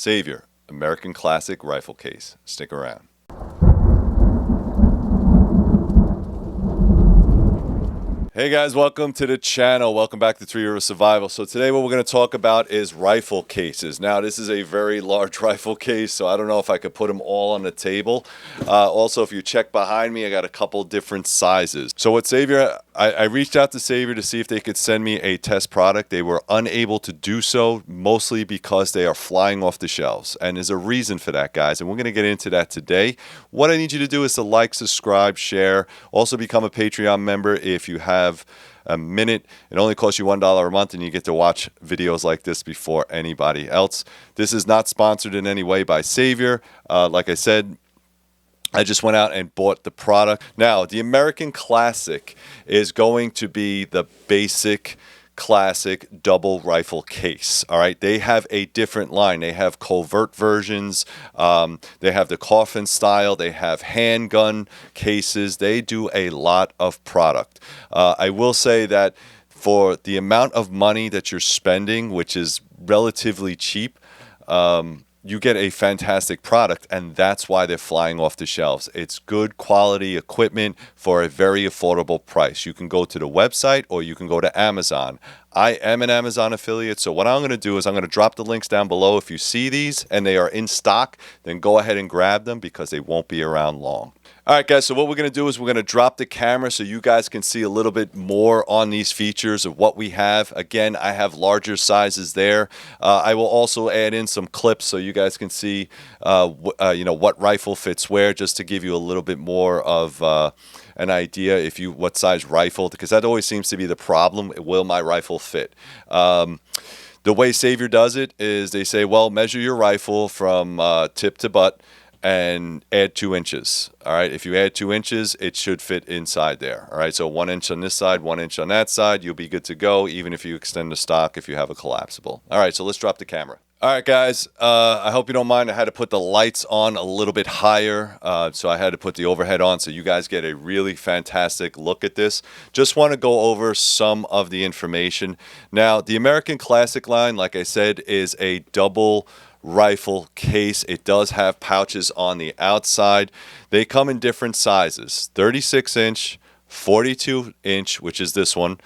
Savior, American Classic Rifle Case. Stick around. Hey guys, welcome to the channel. Welcome back to 3 Years of Survival. So today what we're going to talk about is rifle cases. Now this is a very large rifle case, so I don't know if I could put them all on the table. Also, if you check behind me, I got a couple different sizes. So what Savior, I reached out to Savior to see if they could send me a test product. They were unable to do so, mostly because they are flying off the shelves. And there's a reason for that, guys, and we're going to get into that today. What I need you to do is to like, subscribe, share, also become a Patreon member if you have a minute. It only costs you $1 a month and you get to watch videos like this before anybody else. This is not sponsored in any way by Savior. Like I said, I just went out and bought the product. Now, the American Classic is going to be the basic classic double rifle case. All right, they have a different line. They have covert versions. They have the coffin style. They have handgun cases. They do a lot of product. I will say that for the amount of money that you're spending, which is relatively cheap, you get a fantastic product, and that's why they're flying off the shelves. It's good quality equipment for a very affordable price. You can go to the website or you can go to Amazon. I am an Amazon affiliate, so what I'm going to do is I'm going to drop the links down below. If you see these and they are in stock, then go ahead and grab them because they won't be around long. All right, guys, so what we're going to do is we're going to drop the camera so you guys can see a little bit more on these features of what we have. Again, I have larger sizes there. I will also add in some clips so you guys can see what rifle fits where, just to give you a little bit more of an idea what size rifle, because that always seems to be the problem. Will my rifle fit? The way Savior does it is they say, well, measure your rifle from tip to butt and add 2 inches. All right, if you add 2 inches, it should fit inside there. All right, so 1 inch on this side, 1 inch on that side, you'll be good to go, even if you extend the stock if you have a collapsible. All right, so let's drop the camera. All right, guys, I hope you don't mind. I had to put the lights on a little bit higher, so I had to put the overhead on so you guys get a really fantastic look at this. Just want to go over some of the information. Now, the American Classic line, like I said, is a double rifle case. It does have pouches on the outside. They come in different sizes: 36 inch, 42 inch, which is this one,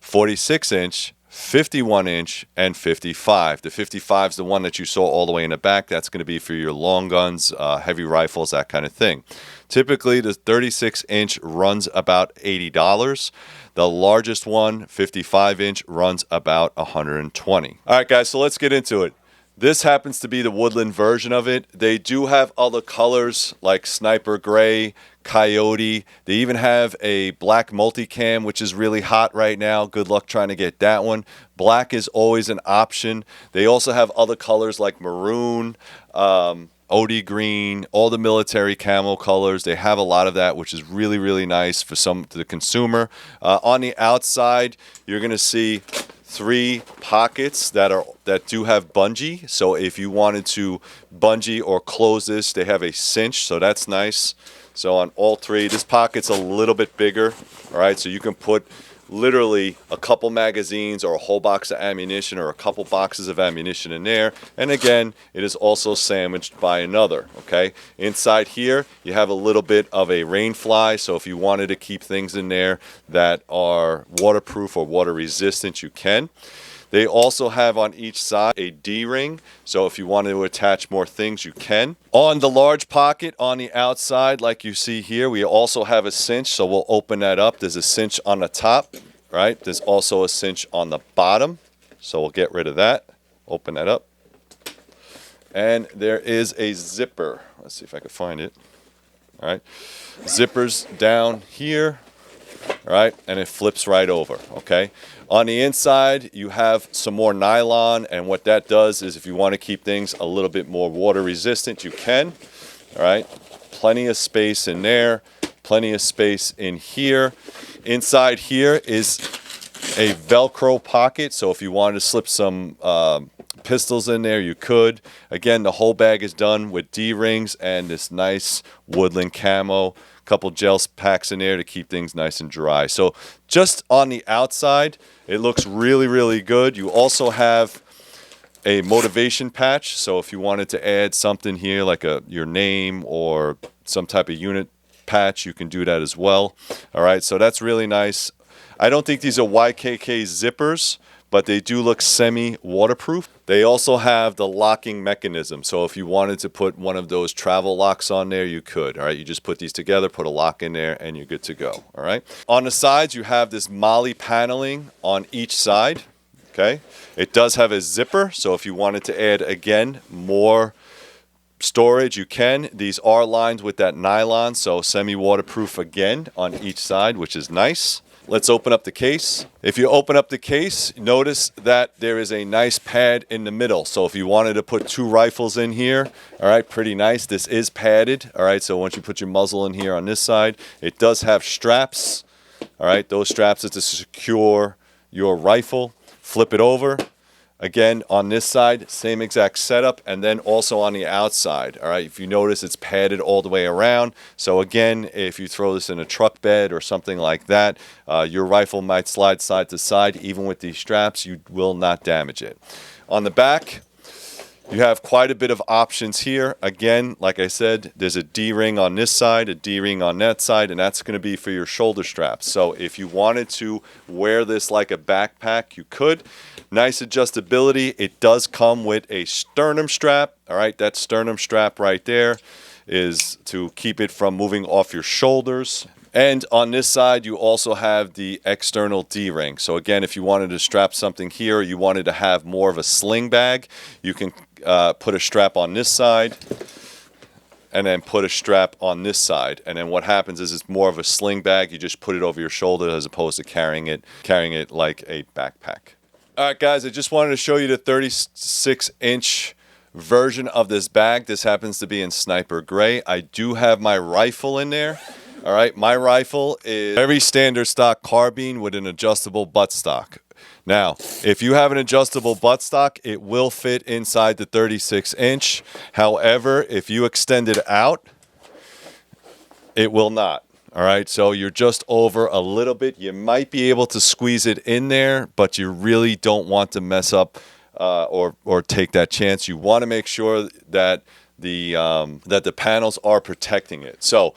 46 inch, 51 inch, and 55. The 55 is the one that you saw all the way in the back. That's going to be for your long guns, heavy rifles, that kind of thing. Typically, the 36 inch runs about $80. The largest one, 55 inch, runs about $120. All right, guys, so let's get into it. This happens to be the woodland version of it. They do have other colors like sniper gray, coyote. They even have a black multicam, which is really hot right now. Good luck trying to get that one. Black is always an option. They also have other colors like maroon, OD green, all the military camo colors. They have a lot of that, which is really, really nice for the consumer. On the outside, you're going to see 3 pockets that do have bungee. So if you wanted to bungee or close this, they have a cinch, so that's nice. So on all 3, this pocket's a little bit bigger. All right, so you can put literally a couple magazines or a whole box of ammunition or a couple boxes of ammunition in there. And again, it is also sandwiched by another. Okay, inside here you have a little bit of a rain fly, so if you wanted to keep things in there that are waterproof or water resistant, you can. They also have on each side a D-ring, so if you wanted to attach more things, you can. On the large pocket on the outside, like you see here, we also have a cinch, so we'll open that up. There's a cinch on the top, right? There's also a cinch on the bottom, so we'll get rid of that. Open that up. And there is a zipper. Let's see if I can find it. All right. Zippers down here. All right, and it flips right over, okay? On the inside, you have some more nylon, and what that does is if you want to keep things a little bit more water resistant, you can. All right, plenty of space in there, plenty of space in here. Inside here is a Velcro pocket, so if you wanted to slip some pistols in there, you could. Again, the whole bag is done with D-rings and this nice woodland camo. Couple gel packs in there to keep things nice and dry. So just on the outside, it looks really, really good. You also have a motivation patch. So if you wanted to add something here like your name or some type of unit patch, you can do that as well. All right, so that's really nice. I don't think these are YKK zippers, but they do look semi-waterproof. They also have the locking mechanism. So if you wanted to put one of those travel locks on there, you could. All right, you just put these together, put a lock in there, and you're good to go. All right. On the sides, you have this MOLLE paneling on each side. Okay. It does have a zipper. So if you wanted to add, again, more storage, you can. These are lined with that nylon, so semi-waterproof again on each side, which is nice. Let's open up the case. If you open up the case, notice that there is a nice pad in the middle. So if you wanted to put 2 rifles in here, all right, pretty nice. This is padded, all right, so once you put your muzzle in here on this side, it does have straps, all right. Those straps are to secure your rifle. Flip it over. Again, on this side, same exact setup, and then also on the outside. All right, if you notice, it's padded all the way around. So again, if you throw this in a truck bed or something like that, your rifle might slide side to side. Even with these straps, you will not damage it. On the back, you have quite a bit of options here. Again, like I said, there's a D-ring on this side, a D-ring on that side, and that's going to be for your shoulder straps. So if you wanted to wear this like a backpack, you could. Nice adjustability. It does come with a sternum strap. All right, that sternum strap right there is to keep it from moving off your shoulders. And on this side, you also have the external D-ring. So again, if you wanted to strap something here, you wanted to have more of a sling bag, you can put a strap on this side and then put a strap on this side. And then what happens is it's more of a sling bag. You just put it over your shoulder as opposed to carrying it like a backpack. All right, guys, I just wanted to show you the 36-inch version of this bag. This happens to be in Sniper Gray. I do have my rifle in there. All right, my rifle is very standard stock carbine with an adjustable buttstock. Now, if you have an adjustable buttstock, it will fit inside the 36-inch. However, if you extend it out, it will not. All right, so you're just over a little bit. You might be able to squeeze it in there, but you really don't want to mess up or take that chance. You want to make sure that the panels are protecting it. So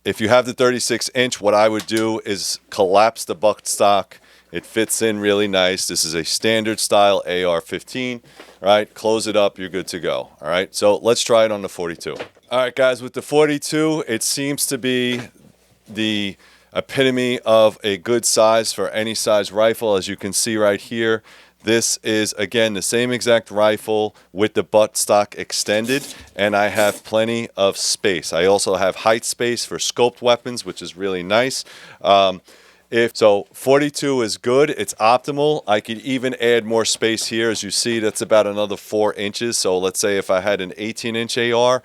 if you have the 36-inch, what I would do is collapse the buttstock. It fits in really nice. This is a standard style AR-15. All right, close it up. You're good to go. All right, so let's try it on the 42. All right, guys, with the 42, it seems to be the epitome of a good size for any size rifle. As you can see right here, this is, again, the same exact rifle with the buttstock extended, and I have plenty of space. I also have height space for scoped weapons, which is really nice. So 42 is good. It's optimal. I could even add more space here. As you see, that's about another 4 inches. So let's say if I had an 18-inch AR,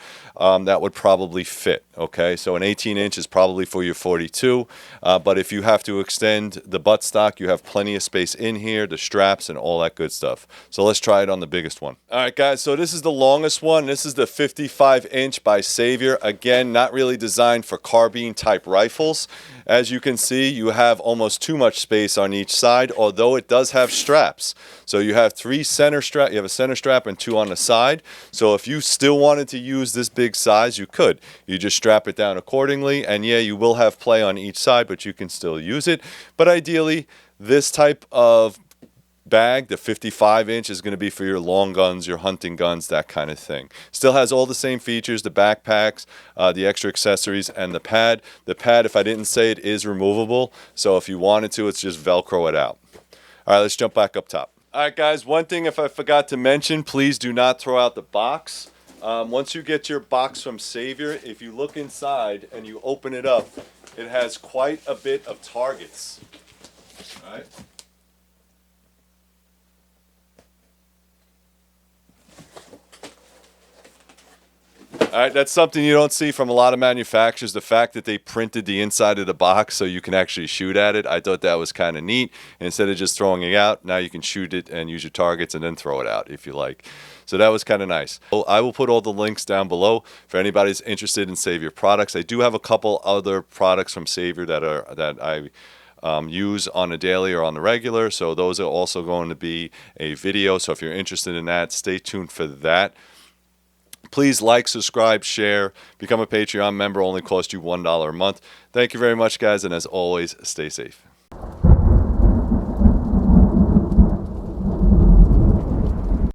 that would probably fit. Okay, so an 18-inch is probably for your 42. But if you have to extend the buttstock, you have plenty of space in here, the straps, and all that good stuff. So let's try it on the biggest one. All right, guys, so this is the longest one. This is the 55-inch by Savior. Again, not really designed for carbine-type rifles. As you can see, you have almost too much space on each side, although it does have straps. So you have 3 center straps. You have a center strap and 2 on the side. So if you still wanted to use this big size, you could. You just strap it down accordingly, and yeah, you will have play on each side, but you can still use it. But ideally, this type of bag, the 55-inch, is going to be for your long guns, your hunting guns, that kind of thing. Still has all the same features, the backpacks, the extra accessories, and the pad. The pad, if I didn't say it, is removable. So if you wanted to, it's just Velcro it out. All right, let's jump back up top. All right, guys, one thing if I forgot to mention, please do not throw out the box. Once you get your box from Savior, if you look inside and you open it up, it has quite a bit of targets. All right. All right, that's something you don't see from a lot of manufacturers, the fact that they printed the inside of the box so you can actually shoot at it. I thought that was kind of neat. And instead of just throwing it out, now you can shoot it and use your targets and then throw it out if you like. So that was kind of nice. I will put all the links down below for anybody who's interested in Savior products. I do have a couple other products from Savior that I use on a daily or on the regular. So those are also going to be a video. So if you're interested in that, stay tuned for that. Please like, subscribe, share, become a Patreon member. Only cost you $1 a month. Thank you very much, guys, and as always, stay safe.